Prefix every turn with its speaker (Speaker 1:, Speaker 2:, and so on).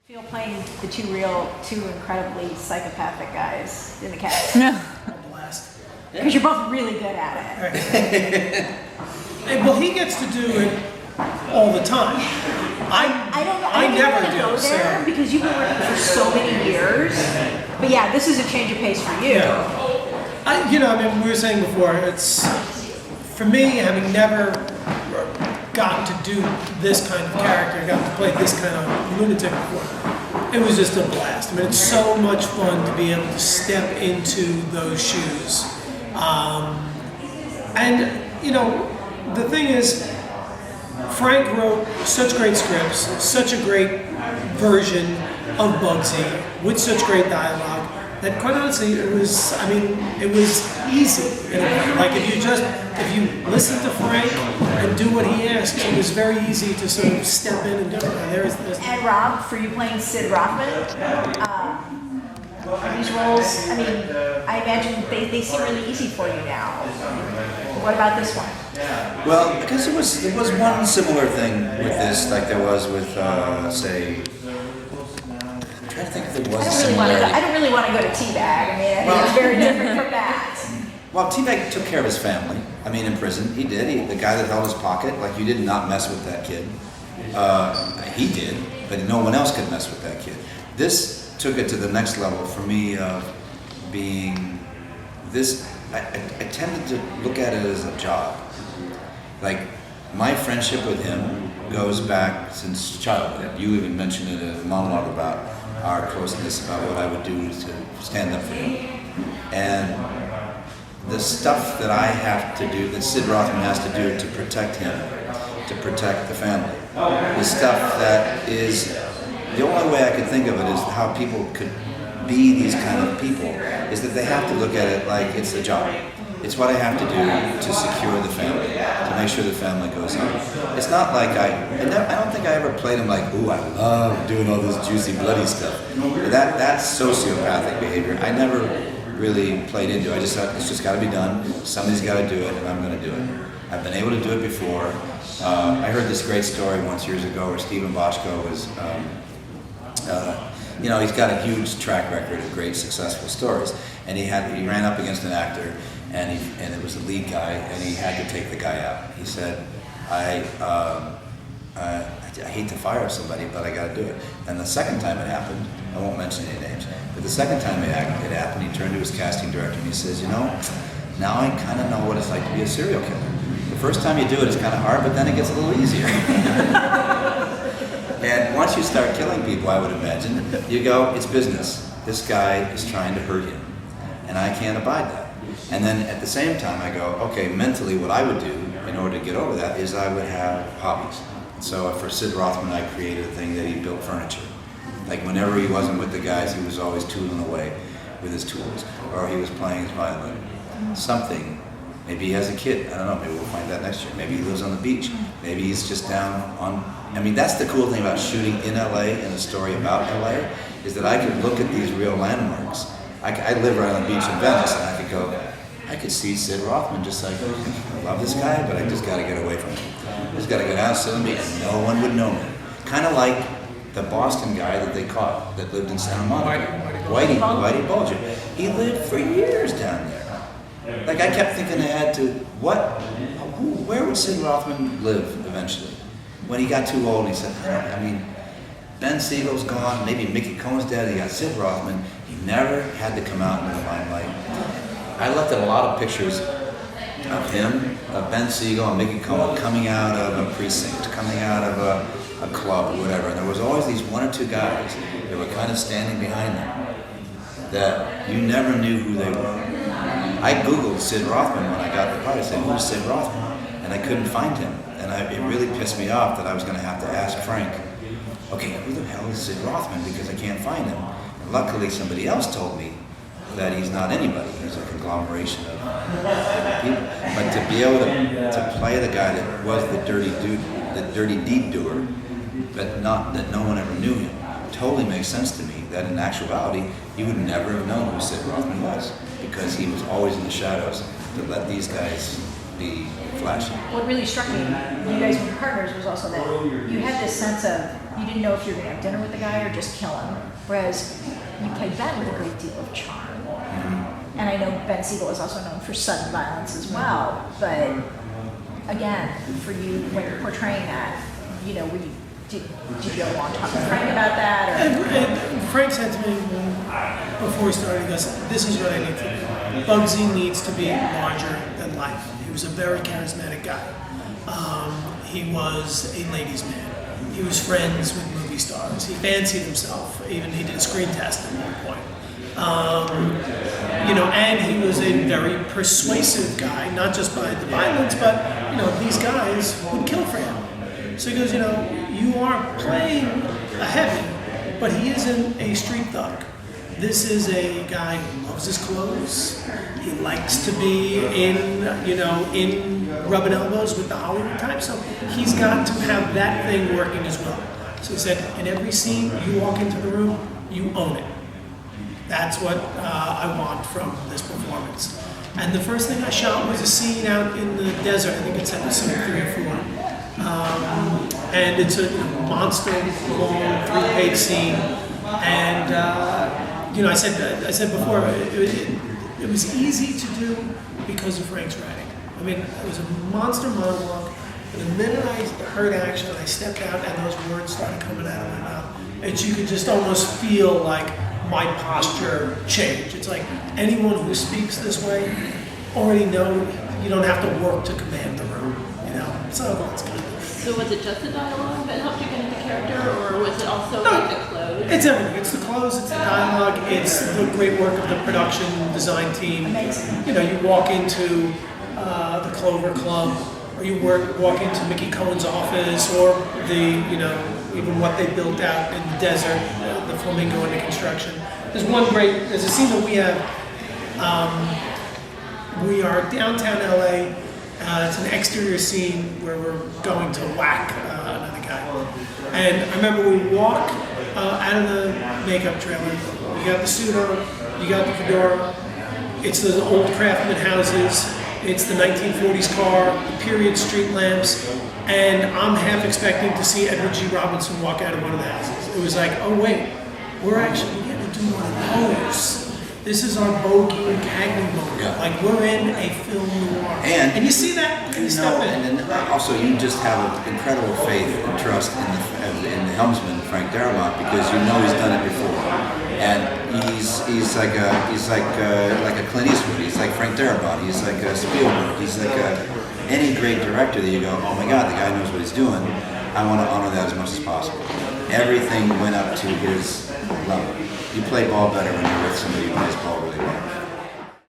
Speaker 1: Feel playing the two incredibly psychopathic guys in the cast.
Speaker 2: No.
Speaker 1: Blast. Because you're both really good at it.
Speaker 3: Well, he gets to do it all the time. I never
Speaker 1: want to go
Speaker 3: do.
Speaker 1: there because you've been working for so many years. But yeah, this is a change of pace for you.
Speaker 3: Yeah. We were saying before, it's for me, having never gotten to do this kind of character, gotten to play this kind of lunatic before, it was just a blast. I mean, it's so much fun to be able to step into those shoes. The thing is, Frank wrote such great scripts, such a great version of Bugsy, with such great dialogue, that quite honestly, it was easy. Like if you listen to Frank and do what he asks, it was very easy to sort of step in and do it. And
Speaker 1: And Rob, for you playing Sid Rothman, these roles, I imagine they seem really easy for you now. What about this one?
Speaker 4: Well, because there was one similar thing with this, like there was with, say, I'm trying to think if there was a similarity.
Speaker 1: I don't really want to go to Teabag. It's very different from that.
Speaker 4: Well, Teabag took care of his family. In prison, he did. The guy that held his pocket, like you did not mess with that kid. He did, but no one else could mess with that kid. This took it to the next level for me of being this. I tended to look at it as a job. Like, my friendship with him goes back since childhood. You even mentioned it in a monologue about our closeness, about what I would do to stand up for him. And the stuff that I have to do, that Sid Rothman has to do to protect him, to protect the family, the stuff that is, the only way I could think of it is how people could be these kind of people, is that they have to look at it like it's a job. It's what I have to do to secure the family, to make sure the family goes home. It's not like I don't think I ever played him like, ooh, I love doing all this juicy, bloody stuff. That's sociopathic behavior. I never really played into it. I just thought, it's just got to be done. Somebody's got to do it, and I'm going to do it. I've been able to do it before. I heard this great story once years ago where Stephen Bochco was, he's got a huge track record of great, successful stories. And he ran up against an actor, and it was the lead guy, and he had to take the guy out. He said, I hate to fire somebody, but I got to do it. And the second time it happened, I won't mention any names, but the second time it happened, he turned to his casting director and he says, now I kind of know what it's like to be a serial killer. The first time you do it, it's kind of hard, but then it gets a little easier. And once you start killing people, I would imagine, you go, it's business. This guy is trying to hurt him, and I can't abide that. And then at the same time, I go, okay, mentally what I would do in order to get over that is I would have hobbies. So for Sid Rothman, I created a thing that he built furniture. Like whenever he wasn't with the guys, he was always tooling away with his tools, or he was playing his violin. Something. Maybe he has a kid. I don't know. Maybe we'll find that next year. Maybe he lives on the beach. Maybe he's just down on. That's the cool thing about shooting in LA and a story about LA is that I could look at these real landmarks. I live right on the beach in Venice, and I could go. I could see Sid Rothman just like, I love this guy, but I just got to get away from him. I just got to go down to the beach, and no one would know me. Kind of like the Boston guy that they caught that lived in Santa Monica, Whitey Bulger. He lived for years down there. Like I kept thinking ahead to where would Sid Rothman live eventually? When he got too old, he said, Ben Siegel's gone, maybe Mickey Cohen's dead, he got Sid Rothman. He never had to come out in the limelight. I looked at a lot of pictures of him, of Ben Siegel and Mickey Cohen coming out of a precinct, coming out of a club or whatever. And there was always these one or two guys that were kind of standing behind them that you never knew who they were. I Googled Sid Rothman when I got the part. I said, who's Sid Rothman? And I couldn't find him. And it really pissed me off that I was going to have to ask Frank, okay, who the hell is Sid Rothman? Because I can't find him. And luckily, somebody else told me that he's not anybody. He's a conglomeration of different people. But to be able to play the guy that was the dirty deed doer, but not that no one ever knew him, totally makes sense to me that in actuality, you would never have known who Sid Rothman was because he was always in the shadows to let these guys be flashy.
Speaker 1: What really struck me, you guys were partners, was also that you had this sense of you didn't know if you were going to have dinner with the guy or just kill him. Whereas you played Ben with a great deal of charm. And I know Ben Siegel is also known for sudden violence as well. But again, for you, when you're portraying that, you know, did you go on talk to Frank about that? Or?
Speaker 3: And Frank said to me before he started, he goes, this is what I need to do. Bugsy needs to be larger than life. He was a very charismatic guy. He was a ladies' man. He was friends with movie stars. He fancied himself. Even he did a screen test at one point. You know, and he was a very persuasive guy, not just by the violence, but, you know, these guys would kill for him. So he goes, you know, you are playing a heavy, but he isn't a street thug. This is a guy who loves his clothes. He likes to be in, you know, in rubbing elbows with the Hollywood type. So he's got to have that thing working as well. So he said, in every scene, you walk into the room, you own it. That's what I want from this performance. And the first thing I shot was a scene out in the desert. I think it's episode 3 or 4. And it's a monster, long, 3-page scene. And you know, I said before, it was easy to do because of Frank's writing. I mean, it was a monster monologue. But the minute I heard action, I stepped out, and those words started coming out of my mouth. And you could just almost feel like my posture change. It's like anyone who speaks this way already know you don't have to work to command the room, you know. So it's kind of.
Speaker 2: So was it just the dialogue that helped you get into character, or was it also like the clothes?
Speaker 3: It's everything. It's the clothes, it's the dialogue, it's the great work of the production design team.
Speaker 1: Amazing.
Speaker 3: You know, you walk into the Clover Club, or you walk into Mickey Cohen's office, or even what they built out in the desert, the flamingo under construction. There's a scene that we have, we are downtown LA, it's an exterior scene where we're going to whack another guy. And I remember we walk out of the makeup trailer, you got the suit on, you got the fedora, it's those old craftsman houses, it's the 1940s car, the period street lamps, and I'm half expecting to see Edward G. Robinson walk out of one of the houses. It was like, oh wait, we're actually getting to do one of those. This is our Bogey and Cagney moment.
Speaker 4: Yeah.
Speaker 3: Like we're in a film noir. And you see that when you step in.
Speaker 4: And then also you just have an incredible faith and trust in the helmsman, Frank Darabont, because you know he's done it before. And he's like a Clint Eastwood. He's like Frank Darabont. He's like a Spielberg. He's like any great director that you go, oh my God, the guy knows what he's doing. I want to honor that as much as possible. Everything went up to his level. You play ball better when you're with somebody who plays ball really